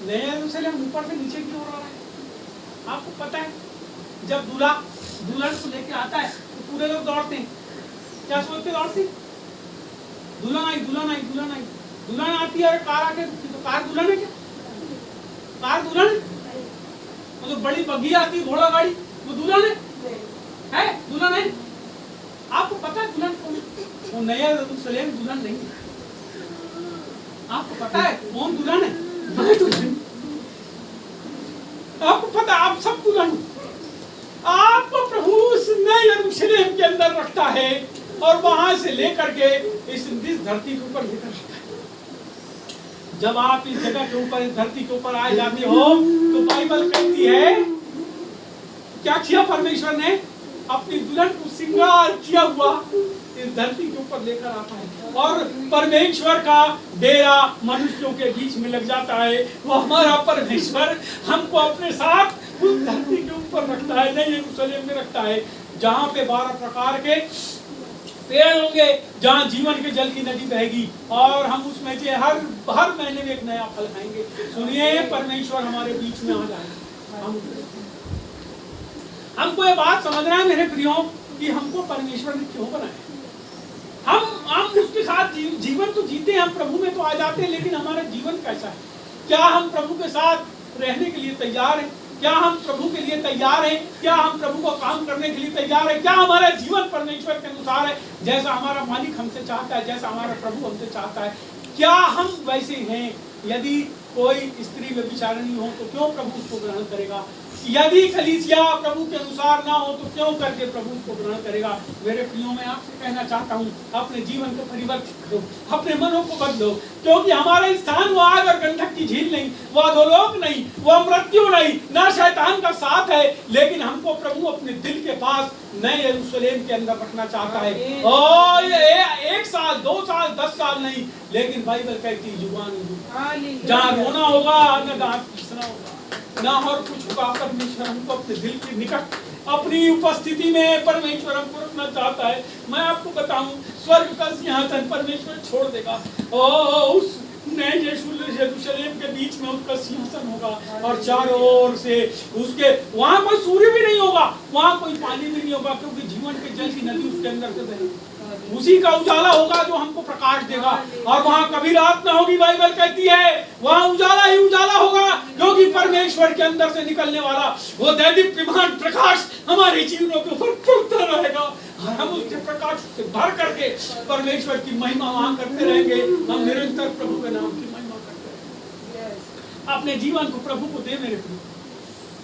नया यरूशलेम ऊपर से नीचे की ओर आ रहा है। आपको पता है, जब दूल्हा दुल्हन को लेके आता है तो पूरे लोग दौड़ते हैं। क्या सोचते दौड़ते? दुल्हन आई, दुल्हन आई, दुल्हन आई। दुल्हन आती है, कार आके रुकती, तो कार दुल्हन है क्या? कार दुल्हन है? वो जो बड़ी बग्घी आती है, घोड़ा गाड़ी, वो दुल्हन है? दुल्हन है? आपको पता है दुल्हन कौन? वो नया यरूशलेम दुल्हन नहीं है। आपको पता है कौन दुल्हन है? मैं दुल्हन। आपको पता, आप सब दुल्हन। आपको प्रभु उस नए यरूशलेम के अंदर रखता है और वहां से लेकर के इस धरती के ऊपर लेकर आता है। जब आप इस जगह के ऊपर, इस धरती के ऊपर आए जाते हो तो बाइबल कहती है, क्या किया परमेश्वर ने? अपनी दुल्हन को श्रृंगार किया हुआ इस धरती के ऊपर लेकर आता है और परमेश्वर का डेरा मनुष्यों के बीच में लग जाता है। वो हमारा परमेश्वर हमको अपने साथ उस धरती के ऊपर रखता है, नए यरूशलेम में रखता है, जहाँ पे 12 प्रकार के पेड़ होंगे, जहाँ जीवन के जल की नदी बहेगी और हम उसमें से हर महीने में एक नया फल खाएंगे। सुनिए, परमेश्वर हमारे बीच में आ जाएगा। हमको ये बात समझना है मेरे प्रियो कि हमको परमेश्वर ने क्यों बनाया। हम उसके साथ जीवन तो जीते हैं, हम प्रभु में तो आ जाते हैं, लेकिन हमारा जीवन कैसा है? क्या हम प्रभु के साथ रहने के लिए तैयार हैं? क्या हम प्रभु के लिए तैयार हैं? क्या हम प्रभु को काम करने के लिए तैयार हैं? क्या हमारा जीवन परमेश्वर के अनुसार है, जैसा हमारा मालिक हमसे चाहता है, जैसा हमारा प्रभु हमसे चाहता है? क्या हम वैसे हैं? यदि कोई स्त्री व्यभिचारिणी हो तो क्यों प्रभु उसको ग्रहण करेगा? यदि कलीसिया प्रभु के अनुसार ना हो तो क्यों करके प्रभु को ग्रहण करेगा। मेरे प्रियो, मैं आपसे कहना चाहता हूँ, अपने जीवन को परिवर्तित करो, अपने मनों को बदलो, क्योंकि हमारा स्थान वो आग और गंधक की झील नहीं, वो अधोलोक नहीं, वो मृत्यु नहीं, ना शैतान का साथ है, लेकिन हमको प्रभु अपने दिल के पास नए यरूशलेम के अंदर रखना चाहता है। और ये 1 साल 2 साल 10 साल नहीं, लेकिन बाइबल कहती है जुबान जहाँ रोना होगा न दांत पीसना होगा ना और कुछ होगा। परमेश्वर हमको अपने दिल के निकट अपनी उपस्थिति में परमेश्वर हमको रखना चाहता है। मैं आपको बताऊं, स्वर्ग का सिंहासन परमेश्वर छोड़ देगा और उस नए यरूशलेम के बीच में उसका सिंहासन होगा और चारों ओर से उसके वहां कोई सूर्य भी नहीं होगा, वहां कोई पानी भी नहीं होगा, क्योंकि जीवन के जल की नदी उसके अंदर से बहेगी। उसी का उजाला होगा जो हमको प्रकाश देगा और वहां कभी रात ना होगी। बाइबल कहती है वहां उजाला ही उजाला होगा, क्योंकि परमेश्वर के अंदर से निकलने वाला वो दैदीप्यमान प्रकाश हमारे जीवनों के ऊपर फूटता रहेगा और हम उसके प्रकाश से भर करके परमेश्वर की महिमा वहां करते रहेंगे। हम निरंतर प्रभु के नाम की महिमा करते रहेंगे। अपने जीवन को प्रभु को दे मेरे प्रिय।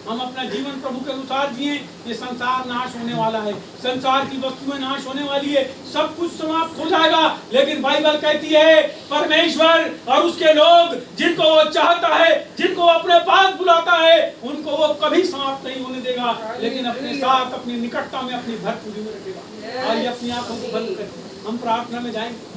हम अपना जीवन प्रभु के अनुसार जिए। ये संसार नाश होने वाला है, संसार की वस्तुएं नाश होने वाली है, सब कुछ समाप्त हो जाएगा, लेकिन बाइबल कहती है परमेश्वर और उसके लोग जिनको वो चाहता है, जिनको वो अपने पास बुलाता है, उनको वो कभी समाप्त नहीं होने देगा, लेकिन अपने साथ अपनी निकटता में अपनी भरपूरी में रखेगा। आइए अपनी आंखों को बंद करके हम प्रार्थना में जाएंगे।